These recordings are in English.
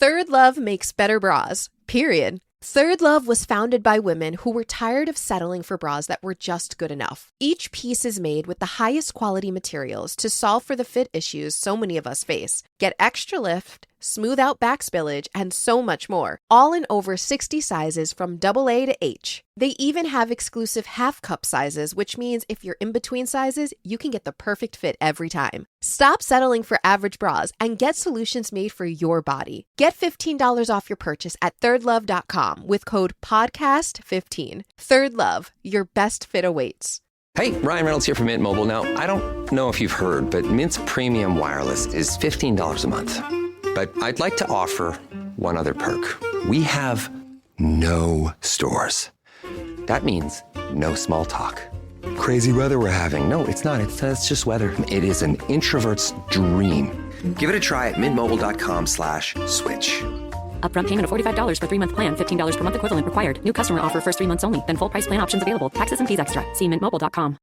Third Love makes better bras, period. Third Love was founded by women who were tired of settling for bras that were just good enough. Each piece is made with the highest quality materials to solve for the fit issues so many of us face. Get extra lift, smooth out back spillage, and so much more. All in over 60 sizes from AA to H. They even have exclusive half cup sizes, which means if you're in between sizes, you can get the perfect fit every time. Stop settling for average bras and get solutions made for your body. Get $15 off your purchase at thirdlove.com with code PODCAST15. Third Love, your best fit awaits. Hey, Ryan Reynolds here from Mint Mobile. Now, I don't know if you've heard, but Mint's premium wireless is $15 a month. But I'd like to offer one other perk. We have no stores. That means no small talk. Crazy weather we're having. No, it's not. It's just weather. It is an introvert's dream. Give it a try at mintmobile.com/switch. Upfront payment of $45 for 3-month plan, $15 per month equivalent required. New customer offer first 3 months only. Then full price plan options available. Taxes and fees extra. See mintmobile.com.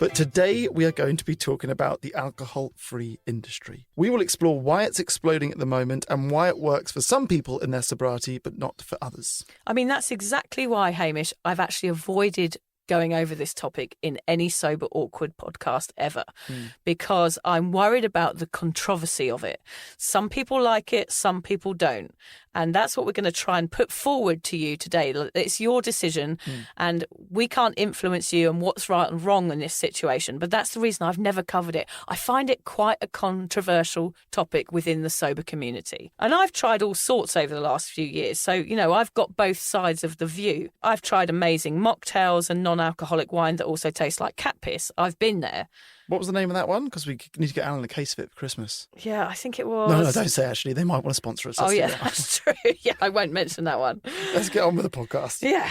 But today we are going to be talking about the alcohol-free industry. We will explore why it's exploding at the moment and why it works for some people in their sobriety, but not for others. I mean, that's exactly why, Hamish, I've actually avoided going over this topic in any Sober Awkward podcast ever, because I'm worried about the controversy of it. Some people like it, some people don't. And that's what we're going to try and put forward to you today. It's your decision, and we can't influence you on what's right and wrong in this situation. But that's the reason I've never covered it. I find it quite a controversial topic within the sober community. And I've tried all sorts over the last few years. So, you know, I've got both sides of the view. I've tried amazing mocktails and non-alcoholic wine that also taste like cat piss. I've been there. What was the name of that one? Because we need to get Alan a case of it for Christmas. Yeah, I think it was... No, don't say actually. They might want to sponsor us. Oh, yeah, that's true. Yeah, I won't mention that one. Let's get on with the podcast. Yeah.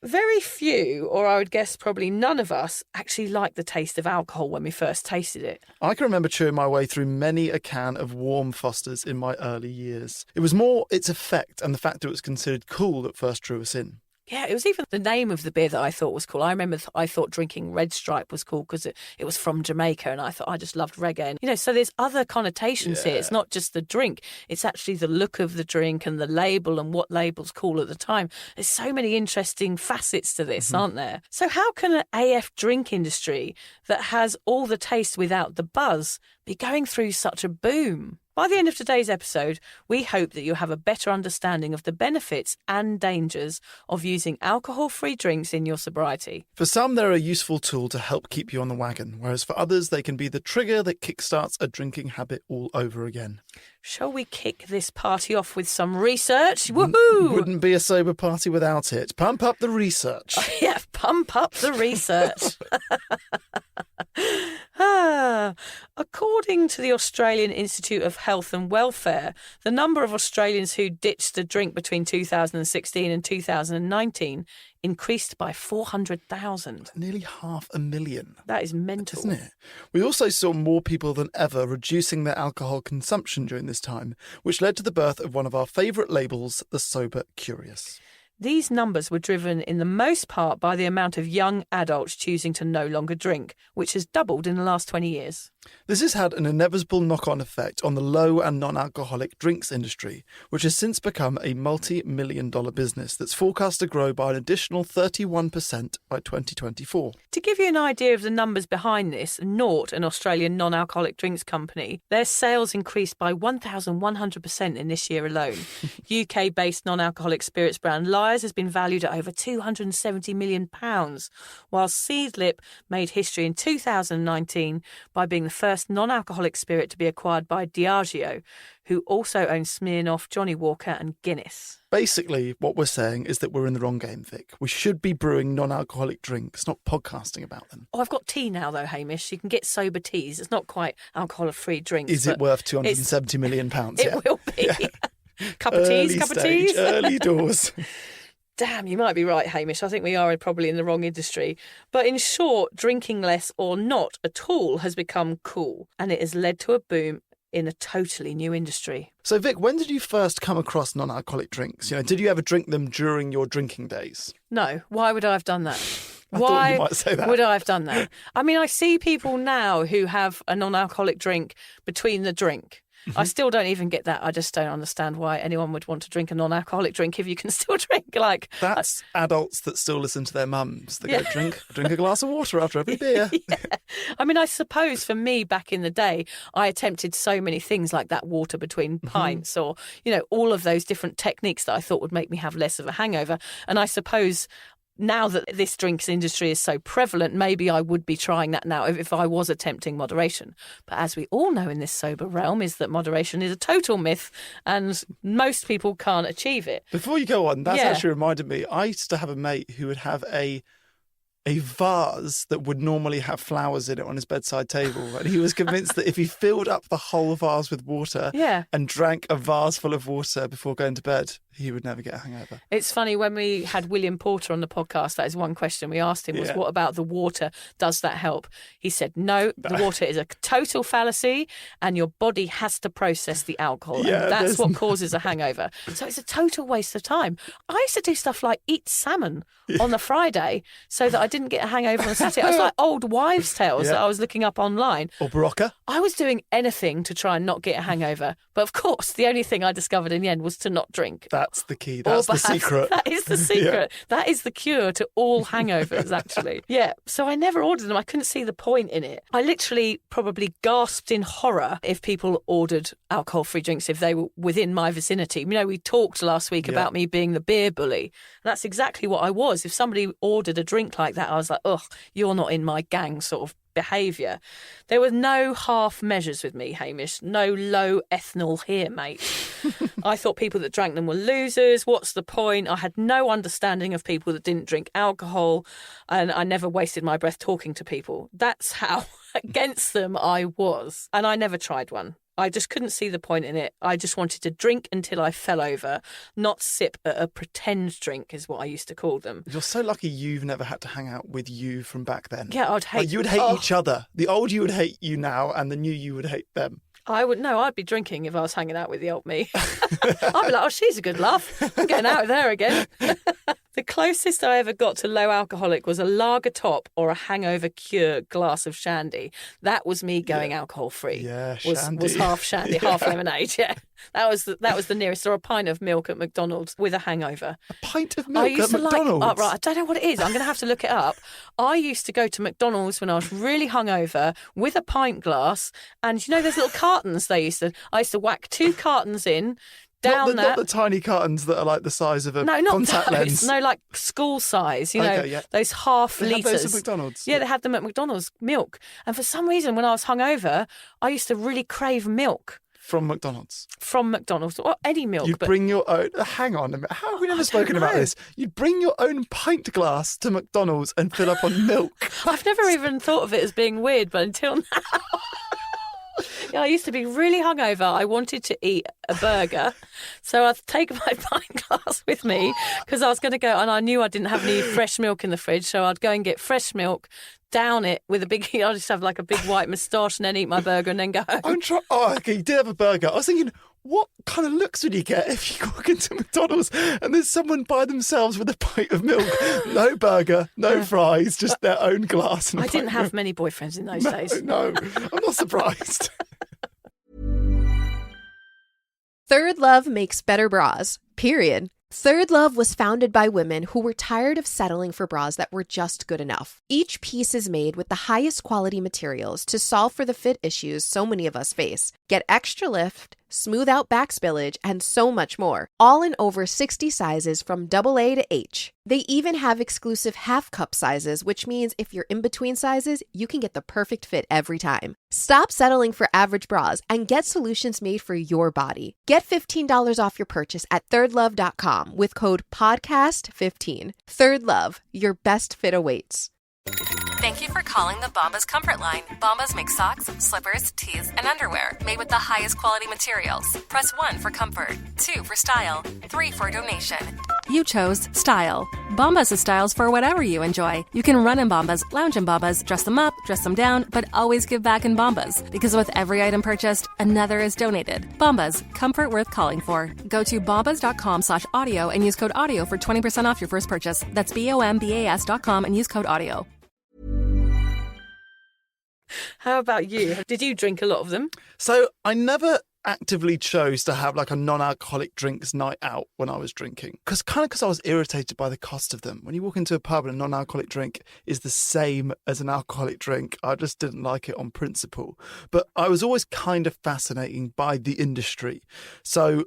Very few, or I would guess probably none of us, actually liked the taste of alcohol when we first tasted it. I can remember chewing my way through many a can of warm Fosters in my early years. It was more its effect and the fact that it was considered cool that first drew us in. Yeah, it was even the name of the beer that I thought was cool. I remember I thought drinking Red Stripe was cool because it was from Jamaica, and I thought I just loved reggae. And, you know, so there's other connotations here. It's not just the drink. It's actually the look of the drink and the label and what label's cool at the time. There's so many interesting facets to this, aren't there? So how can an AF drink industry that has all the taste without the buzz be going through such a boom? By the end of today's episode, we hope that you'll have a better understanding of the benefits and dangers of using alcohol-free drinks in your sobriety. For some, they're a useful tool to help keep you on the wagon, whereas for others, they can be the trigger that kickstarts a drinking habit all over again. Shall we kick this party off with some research? Woohoo! Wouldn't be a sober party without it. Pump up the research. Yeah, pump up the research. According to the Australian Institute of Health and Welfare, the number of Australians who ditched a drink between 2016 and 2019 increased by 400,000. Nearly 500,000. That is mental. Isn't it? We also saw more people than ever reducing their alcohol consumption during this time, which led to the birth of one of our favourite labels, the Sober Curious. These numbers were driven in the most part by the amount of young adults choosing to no longer drink, which has doubled in the last 20 years. This has had an inevitable knock-on effect on the low and non-alcoholic drinks industry, which has since become a multi-million-dollar business that's forecast to grow by an additional 31% by 2024. To give you an idea of the numbers behind this, Nort, an Australian non-alcoholic drinks company, their sales increased by 1,100% in this year alone. UK-based non-alcoholic spirits brand Lyre's has been valued at over £270 million, while Seedlip made history in 2019 by being the first non-alcoholic spirit to be acquired by Diageo, who also owns Smirnoff, Johnny Walker and Guinness. Basically, what we're saying is that we're in the wrong game, Vic. We should be brewing non-alcoholic drinks, not podcasting about them. Oh, I've got tea now, though, Hamish. You can get sober teas. It's not quite alcohol-free drinks. Is it worth £270 million? It will be. Yeah. Cup of teas. Early doors. Damn, you might be right, Hamish. I think we are probably in the wrong industry. But in short, drinking less or not at all has become cool, and it has led to a boom in a totally new industry. So, Vic, when did you first come across non-alcoholic drinks? Did you ever drink them during your drinking days? No. Why would I have done that? thought you might say that. Would I have done that? I mean, I see people now who have a non-alcoholic drink between the drink. I still don't even get that. I just don't understand why anyone would want to drink a non-alcoholic drink if you can still drink. Like that's adults that still listen to their mums. They go, drink a glass of water after every beer. Yeah. I mean, I suppose for me back in the day, I attempted so many things like that water between pints or, all of those different techniques that I thought would make me have less of a hangover. And I suppose now that this drinks industry is so prevalent, maybe I would be trying that now if I was attempting moderation. But as we all know in this sober realm is that moderation is a total myth and most people can't achieve it. Before you go on, that's actually reminded me, I used to have a mate who would have a vase that would normally have flowers in it on his bedside table. And he was convinced that if he filled up the whole vase with water and drank a vase full of water before going to bed, he would never get a hangover. It's funny, when we had William Porter on the podcast, that is one question we asked him was, what about the water? Does that help? He said, no, the water is a total fallacy and your body has to process the alcohol. And that's what causes a hangover. So it's a total waste of time. I used to do stuff like eat salmon on the Friday so that I didn't get a hangover on Saturday. I was like old wives' tales that I was looking up online. Or Barocca. I was doing anything to try and not get a hangover. But of course, the only thing I discovered in the end was to not drink. That's the key. That's the secret. That is the secret. That is the cure to all hangovers, actually. So I never ordered them. I couldn't see the point in it. I literally probably gasped in horror if people ordered alcohol-free drinks if they were within my vicinity. We talked last week about me being the beer bully. That's exactly what I was. If somebody ordered a drink like that, I was like, ugh, you're not in my gang sort of behaviour. There were no half measures with me, Hamish. No low ethanol here, mate. I thought people that drank them were losers. What's the point? I had no understanding of people that didn't drink alcohol, and I never wasted my breath talking to people. That's how against them I was. And I never tried one. I just couldn't see the point in it. I just wanted to drink until I fell over, not sip at a pretend drink is what I used to call them. You're so lucky you've never had to hang out with you from back then. Yeah, I'd hate... you would hate each other. The old you would hate you now and the new you would hate them. I'd be drinking if I was hanging out with the old me. I'd be like, oh, she's a good laugh. I'm getting out of there again. The closest I ever got to low alcoholic was a lager top or a hangover cure glass of shandy. That was me going alcohol free. Yeah, shandy. Was half shandy, half lemonade. Yeah, that was the nearest. Or a pint of milk at McDonald's with a hangover. A pint of milk at McDonald's? Right, I don't know what it is. I'm going to have to look it up. I used to go to McDonald's when I was really hungover with a pint glass, and there's little cartons I used to whack 2 cartons in. Not the tiny cartons that are like the size of a contact lens. No, like school size, those half litres. They had those at McDonald's? Yeah, they had them at McDonald's, milk. And for some reason, when I was hungover, I used to really crave milk. From McDonald's? From McDonald's, or any milk. You'd bring your own... Hang on a minute. How have we never spoken about this? You'd bring your own pint glass to McDonald's and fill up on milk. I've never even thought of it as being weird, but until now... I used to be really hungover. I wanted to eat a burger. So I'd take my pint glass with me because I was going to go, and I knew I didn't have any fresh milk in the fridge. So I'd go and get fresh milk, down it with a big, I'd just have like a big white moustache and then eat my burger and then go home. Okay, you did have a burger. I was thinking, what kind of looks would you get if you walk into McDonald's and there's someone by themselves with a pint of milk? No burger, no fries, just their own glass. And I didn't have many boyfriends in those days. No, I'm not surprised. Third Love makes better bras, period. Third Love was founded by women who were tired of settling for bras that were just good enough. Each piece is made with the highest quality materials to solve for the fit issues so many of us face. Get extra lift, smooth out back spillage, and so much more. All in over 60 sizes from AA to H. They even have exclusive half cup sizes, which means if you're in between sizes, you can get the perfect fit every time. Stop settling for average bras and get solutions made for your body. Get $15 off your purchase at thirdlove.com with code PODCAST15. Third Love, your best fit awaits. Thank you for calling the Bombas Comfort Line. Bombas make socks, slippers, tees, and underwear made with the highest quality materials. Press 1 for comfort, 2 for style, 3 for donation. You chose style. Bombas has styles for whatever you enjoy. You can run in Bombas, lounge in Bombas, dress them up, dress them down, but always give back in Bombas. Because with every item purchased, another is donated. Bombas, comfort worth calling for. Go to bombas.com/audio and use code AUDIO for 20% off your first purchase. That's BOMBAS.com and use code AUDIO. How about you? Did you drink a lot of them? So I never actively chose to have like a non-alcoholic drinks night out when I was drinking, because I was irritated by the cost of them. When you walk into a pub and a non-alcoholic drink is the same as an alcoholic drink, I just didn't like it on principle. But I was always kind of fascinating by the industry. So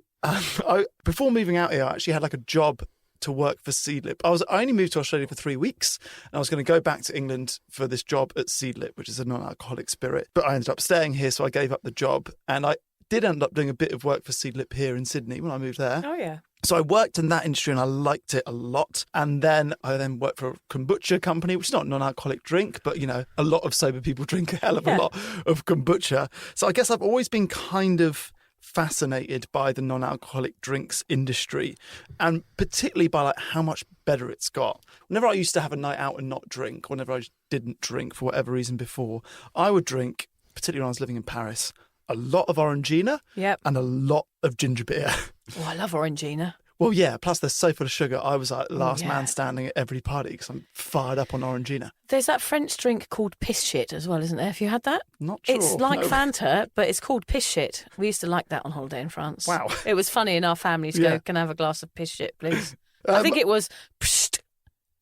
before moving out here, I actually had like a job to work for Seedlip. I only moved to Australia for 3 weeks, and I was going to go back to England for this job at Seedlip, which is a non-alcoholic spirit. But I ended up staying here, so I gave up the job, and I did end up doing a bit of work for Seedlip here in Sydney when I moved there. Oh, yeah. So I worked in that industry and I liked it a lot. And then I worked for a kombucha company, which is not a non-alcoholic drink, but, a lot of sober people drink a hell of a lot of kombucha. So I guess I've always been kind of fascinated by the non-alcoholic drinks industry, and particularly by like how much better it's got. Whenever I used to have a night out and not drink, whenever I didn't drink for whatever reason before, I would drink, particularly when I was living in Paris, a lot of Orangina and a lot of ginger beer. Oh, I love Orangina. Well, yeah, plus they're so full of sugar. I was like last man standing at every party because I'm fired up on Orangina. There's that French drink called piss shit as well, isn't there? Have you had that? Not sure. It's like Fanta, but it's called piss shit. We used to like that on holiday in France. Wow. It was funny in our family to go, can I have a glass of piss shit, please? I think it was psst.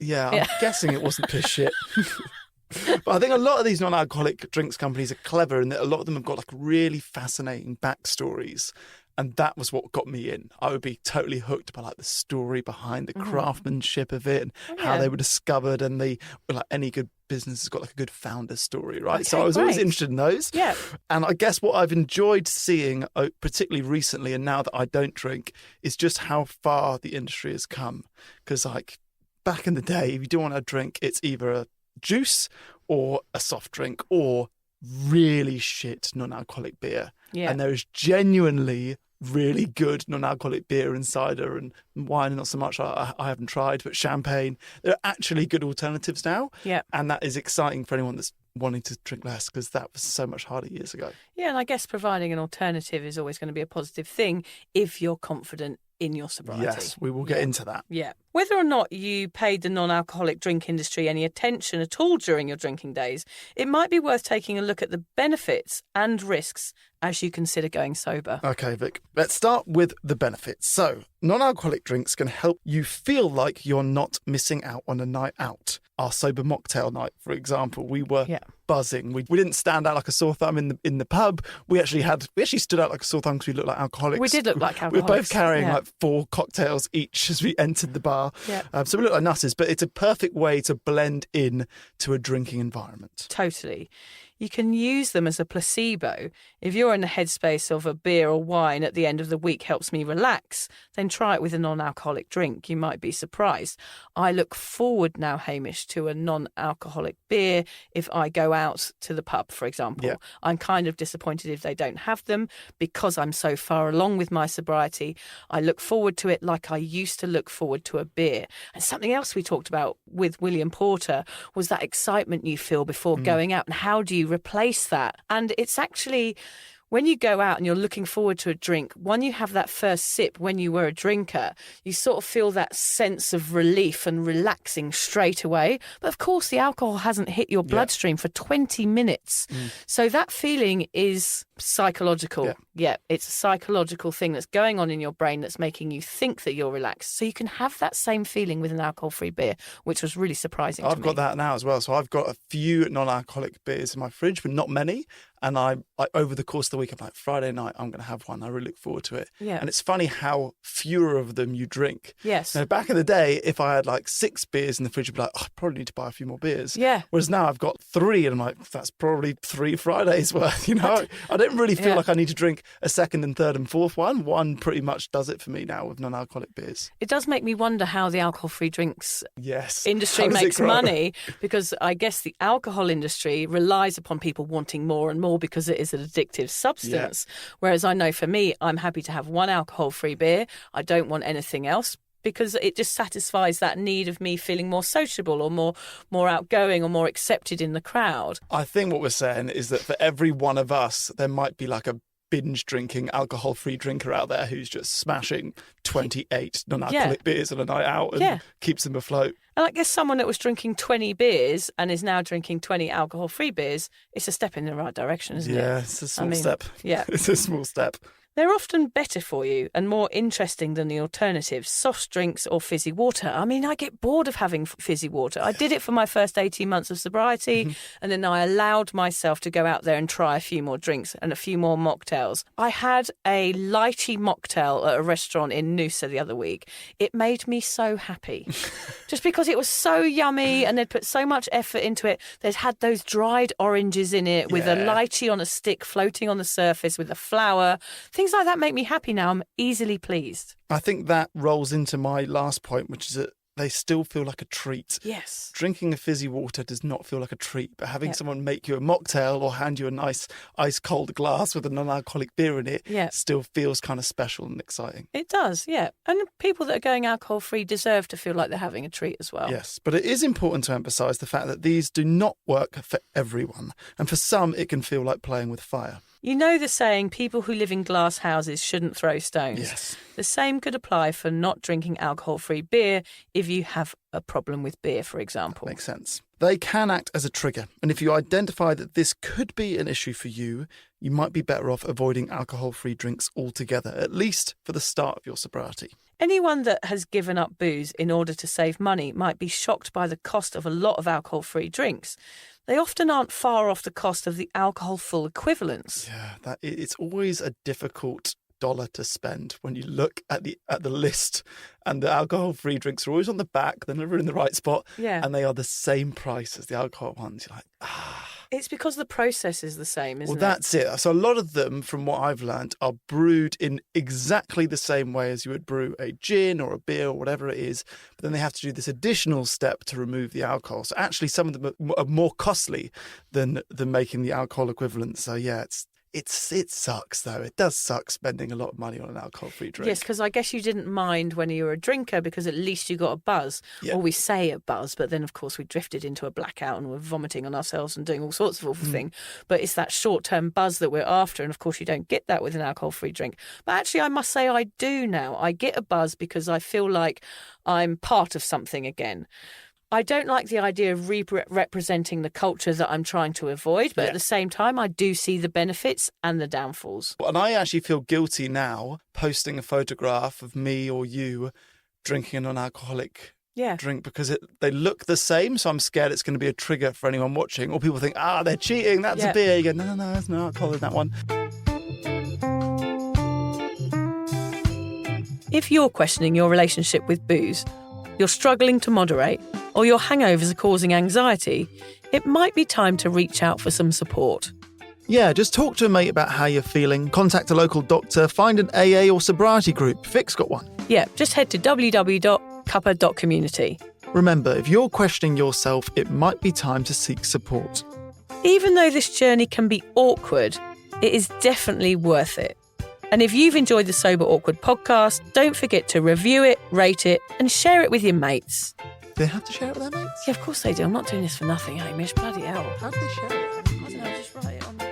Yeah, I'm guessing it wasn't piss shit. But I think a lot of these non-alcoholic drinks companies are clever in that a lot of them have got like really fascinating backstories. And that was what got me in. I would be totally hooked by like the story behind the craftsmanship of it and how they were discovered. And like any good business has got like a good founder story, right? Okay, so I was always interested in those. Yeah. And I guess what I've enjoyed seeing, particularly recently and now that I don't drink, is just how far the industry has come. Because like back in the day, if you do want a drink, it's either a juice or a soft drink or really shit non-alcoholic beer. Yeah. And there is genuinely really good non-alcoholic beer and cider and wine, not so much. I haven't tried, but champagne. There are actually good alternatives now. Yeah. And that is exciting for anyone that's wanting to drink less, because that was so much harder years ago. Yeah, and I guess providing an alternative is always going to be a positive thing if you're confident in your sobriety. Yes, we will get into that. Yeah. Whether or not you paid the non-alcoholic drink industry any attention at all during your drinking days, it might be worth taking a look at the benefits and risks as you consider going sober. Okay, Vic, let's start with the benefits. So, non-alcoholic drinks can help you feel like you're not missing out on a night out. Our sober mocktail night, for example, we were buzzing. We didn't stand out like a sore thumb in the pub. We actually stood out like a sore thumb because we looked like alcoholics. We did look like alcoholics. We were both carrying like 4 cocktails each as we entered the bar. Yeah. So we looked like nusses, but it's a perfect way to blend in to a drinking environment. Totally. You can use them as a placebo. If you're in the headspace of a beer or wine at the end of the week helps me relax, then try it with a non-alcoholic drink. You might be surprised. I look forward now, Hamish, to a non-alcoholic beer if I go out to the pub, for example. Yeah. I'm kind of disappointed if they don't have them because I'm so far along with my sobriety. I look forward to it like I used to look forward to a beer. And something else we talked about with William Porter was that excitement you feel before going out, and how do you replace that? And it's actually, when you go out and you're looking forward to a drink, when you have that first sip when you were a drinker, you sort of feel that sense of relief and relaxing straight away. But of course, the alcohol hasn't hit your bloodstream for 20 minutes. So that feeling is psychological. Yeah, it's a psychological thing that's going on in your brain that's making you think that you're relaxed. So you can have that same feeling with an alcohol-free beer, which was really surprising to me. I've got that now as well. So I've got a few non-alcoholic beers in my fridge, but not many. And I over the course of the week, I'm like, Friday night, I'm going to have one. I really look forward to it. Yeah. And it's funny how fewer of them you drink. Yes. Now, back in the day, if I had like 6 beers in the fridge, I'd be like, I probably need to buy a few more beers. Yeah. Whereas now I've got 3 and I'm like, that's probably 3 Fridays worth. I don't really feel like I need to drink a second and third and fourth one. One pretty much does it for me now with non-alcoholic beers. It does make me wonder how the alcohol-free drinks industry How does it makes grow? money, because I guess the alcohol industry relies upon people wanting more and more because it is an addictive substance. Whereas I know for me, I'm happy to have one alcohol-free beer. I don't want anything else, because it just satisfies that need of me feeling more sociable or more outgoing or more accepted in the crowd. I think what we're saying is that for every one of us, there might be like a binge drinking alcohol-free drinker out there who's just smashing 28 non-alcoholic beers on a night out and keeps them afloat. And I guess someone that was drinking 20 beers and is now drinking 20 alcohol-free beers, it's a step in the right direction, isn't it? Yeah, it's a small step. Yeah. It's a small step. They're often better for you and more interesting than the alternatives, soft drinks or fizzy water. I mean, I get bored of having fizzy water. I did it for my first 18 months of sobriety, and then I allowed myself to go out there and try a few more drinks and a few more mocktails. I had a lighty mocktail at a restaurant in Noosa the other week. It made me so happy, just because it was so yummy and they'd put so much effort into it. They'd had those dried oranges in it with a lychee on a stick floating on the surface with a flower. Things like that make me happy now. I'm easily pleased. I think that rolls into my last point, which is that they still feel like a treat. Yes. Drinking a fizzy water does not feel like a treat, but having someone make you a mocktail or hand you a nice ice cold glass with a non-alcoholic beer in it still feels kind of special and exciting. It does, yeah. And people that are going alcohol-free deserve to feel like they're having a treat as well. Yes, but it is important to emphasise the fact that these do not work for everyone. And for some, it can feel like playing with fire. You know the saying, people who live in glass houses shouldn't throw stones. Yes. The same could apply for not drinking alcohol-free beer if you have a problem with beer, for example. Makes sense. They can act as a trigger, and if you identify that this could be an issue for you, you might be better off avoiding alcohol-free drinks altogether, at least for the start of your sobriety. Anyone that has given up booze in order to save money might be shocked by the cost of a lot of alcohol-free drinks. They often aren't far off the cost of the alcohol-full equivalents. Yeah, it's always a difficult dollar to spend when you look at the list, and the alcohol-free drinks are always on the back. They're never in the right spot, and they are the same price as the alcohol ones. You're like, It's because the process is the same, isn't it? Well, that's it. So a lot of them, from what I've learned, are brewed in exactly the same way as you would brew a gin or a beer or whatever it is. But then they have to do this additional step to remove the alcohol. So actually, some of them are more costly than making the alcohol equivalent. So yeah, it sucks, though. It does suck spending a lot of money on an alcohol-free drink. Yes, because I guess you didn't mind when you were a drinker because at least you got a buzz. Yeah. Or we say a buzz, but then, of course, we drifted into a blackout and we're vomiting on ourselves and doing all sorts of awful things. But it's that short-term buzz that we're after. And, of course, you don't get that with an alcohol-free drink. But actually, I must say I do now. I get a buzz because I feel like I'm part of something again. I don't like the idea of representing the culture that I'm trying to avoid, but at the same time, I do see the benefits and the downfalls. And I actually feel guilty now posting a photograph of me or you drinking a non-alcoholic drink because they look the same, so I'm scared it's going to be a trigger for anyone watching, or people think, they're cheating, that's a beer. You go, no, there's no alcohol in that one. If you're questioning your relationship with booze, you're struggling to moderate, or your hangovers are causing anxiety, it might be time to reach out for some support. Yeah, just talk to a mate about how you're feeling, contact a local doctor, find an AA or sobriety group. Vic's got one. Yeah, just head to www.cuppa.community. Remember, if you're questioning yourself, it might be time to seek support. Even though this journey can be awkward, it is definitely worth it. And if you've enjoyed the Sober Awkward podcast, don't forget to review it, rate it, and share it with your mates. Do they have to share it with their mates? Yeah, of course they do. I'm not doing this for nothing, Hamish. Bloody hell. How do they share it? I don't know, just write it on the...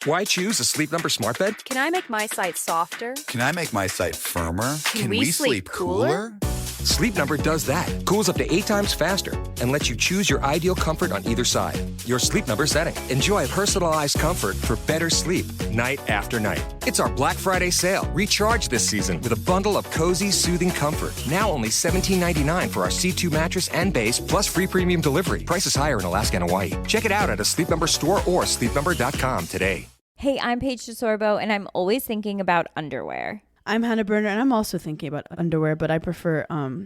Why choose a Sleep Number smart bed? Can I make my site softer? Can I make my site firmer? Can we sleep cooler? Sleep Number does that. Cools up to 8 times faster and lets you choose your ideal comfort on either side. Your Sleep Number setting. Enjoy personalized comfort for better sleep night after night. It's our Black Friday sale. Recharge this season with a bundle of cozy, soothing comfort. Now only $17.99 for our C2 mattress and base, plus free premium delivery. Prices higher in Alaska and Hawaii. Check it out at a Sleep Number store or sleepnumber.com today. Hey, I'm Paige DeSorbo, and I'm always thinking about underwear. I'm Hannah Berner, and I'm also thinking about underwear, but I prefer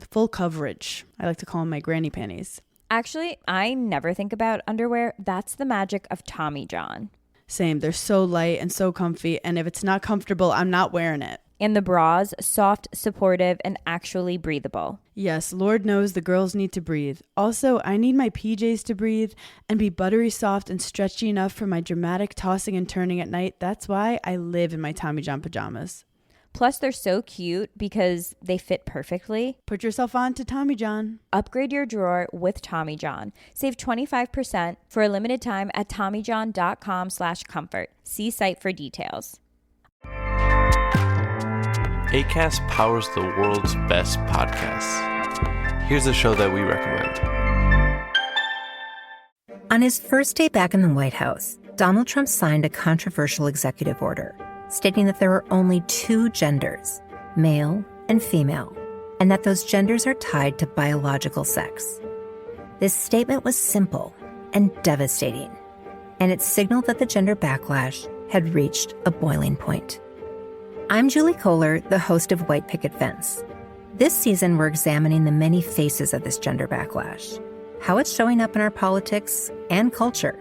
full coverage. I like to call them my granny panties. Actually, I never think about underwear. That's the magic of Tommy John. Same. They're so light and so comfy, and if it's not comfortable, I'm not wearing it. And the bras, soft, supportive, and actually breathable. Yes, Lord knows the girls need to breathe. Also, I need my PJs to breathe and be buttery soft and stretchy enough for my dramatic tossing and turning at night. That's why I live in my Tommy John pajamas. Plus, they're so cute because they fit perfectly. Put yourself on to Tommy John. Upgrade your drawer with Tommy John. Save 25% for a limited time at TommyJohn.com/comfort. See site for details. Acast powers the world's best podcasts. Here's a show that we recommend. On his first day back in the White House, Donald Trump signed a controversial executive order stating that there are only two genders, male and female, and that those genders are tied to biological sex. This statement was simple and devastating, and it signaled that the gender backlash had reached a boiling point. I'm Julie Kohler, the host of White Picket Fence. This season, we're examining the many faces of this gender backlash, how it's showing up in our politics and culture.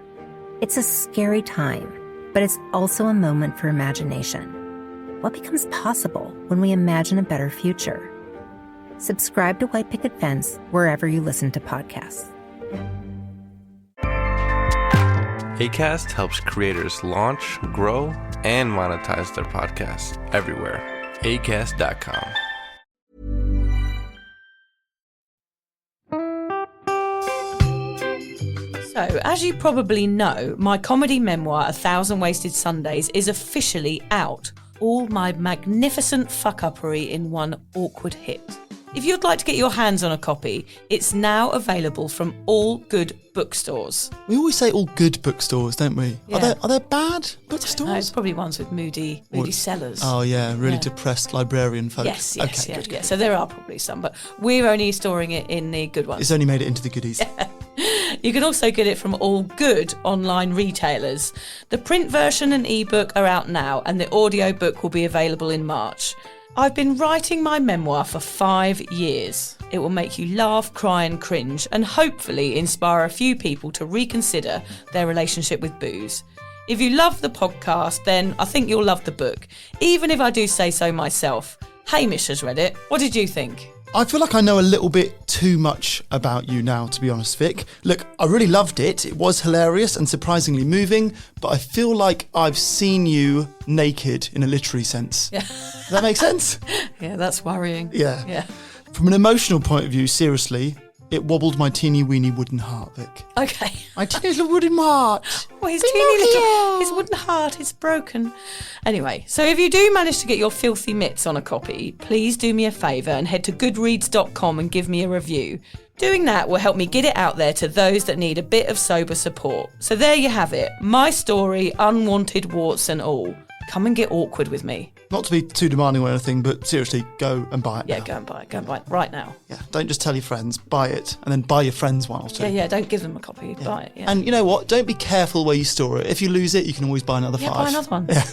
It's a scary time, but it's also a moment for imagination. What becomes possible when we imagine a better future? Subscribe to White Picket Fence wherever you listen to podcasts. Acast helps creators launch, grow, and monetize their podcasts everywhere. Acast.com. So, as you probably know, my comedy memoir, 1,000 Wasted Sundays, is officially out. All my magnificent fuck-uppery in one awkward hit. If you'd like to get your hands on a copy, it's now available from all good bookstores. We always say all good bookstores, don't we? Yeah. Are there bad bookstores? No, it's probably ones with moody sellers. Oh yeah, really depressed librarian folk. Yes, okay, yeah. good. So there are probably some, but we're only storing it in the good ones. It's only made it into the goodies. You can also get it from all good online retailers. The print version and ebook are out now, and the audiobook will be available in March. I've been writing my memoir for 5 years. It will make you laugh, cry and cringe, and hopefully inspire a few people to reconsider their relationship with booze. If you love the podcast, then I think you'll love the book, even if I do say so myself. Hamish has read it. What did you think? I feel like I know a little bit too much about you now, to be honest, Vic. Look, I really loved it. It was hilarious and surprisingly moving, but I feel like I've seen you naked in a literary sense. Yeah. Does that make sense? Yeah, that's worrying. Yeah. From an emotional point of view, seriously, it wobbled my teeny weeny wooden heart, Vic. Okay. My teeny little wooden heart. Well, his wooden heart is broken. Anyway, so if you do manage to get your filthy mitts on a copy, please do me a favour and head to goodreads.com and give me a review. Doing that will help me get it out there to those that need a bit of sober support. So there you have it. My story, unwanted warts and all. Come and get awkward with me. Not to be too demanding or anything, but seriously, go and buy it now. Go and buy it. Go and buy it right now. Yeah, don't just tell your friends, buy it, and then buy your friends one or two. Yeah, don't give them a copy, buy it. Yeah. And you know what? Don't be careful where you store it. If you lose it, you can always buy another 5. Yeah, buy another one. Yeah.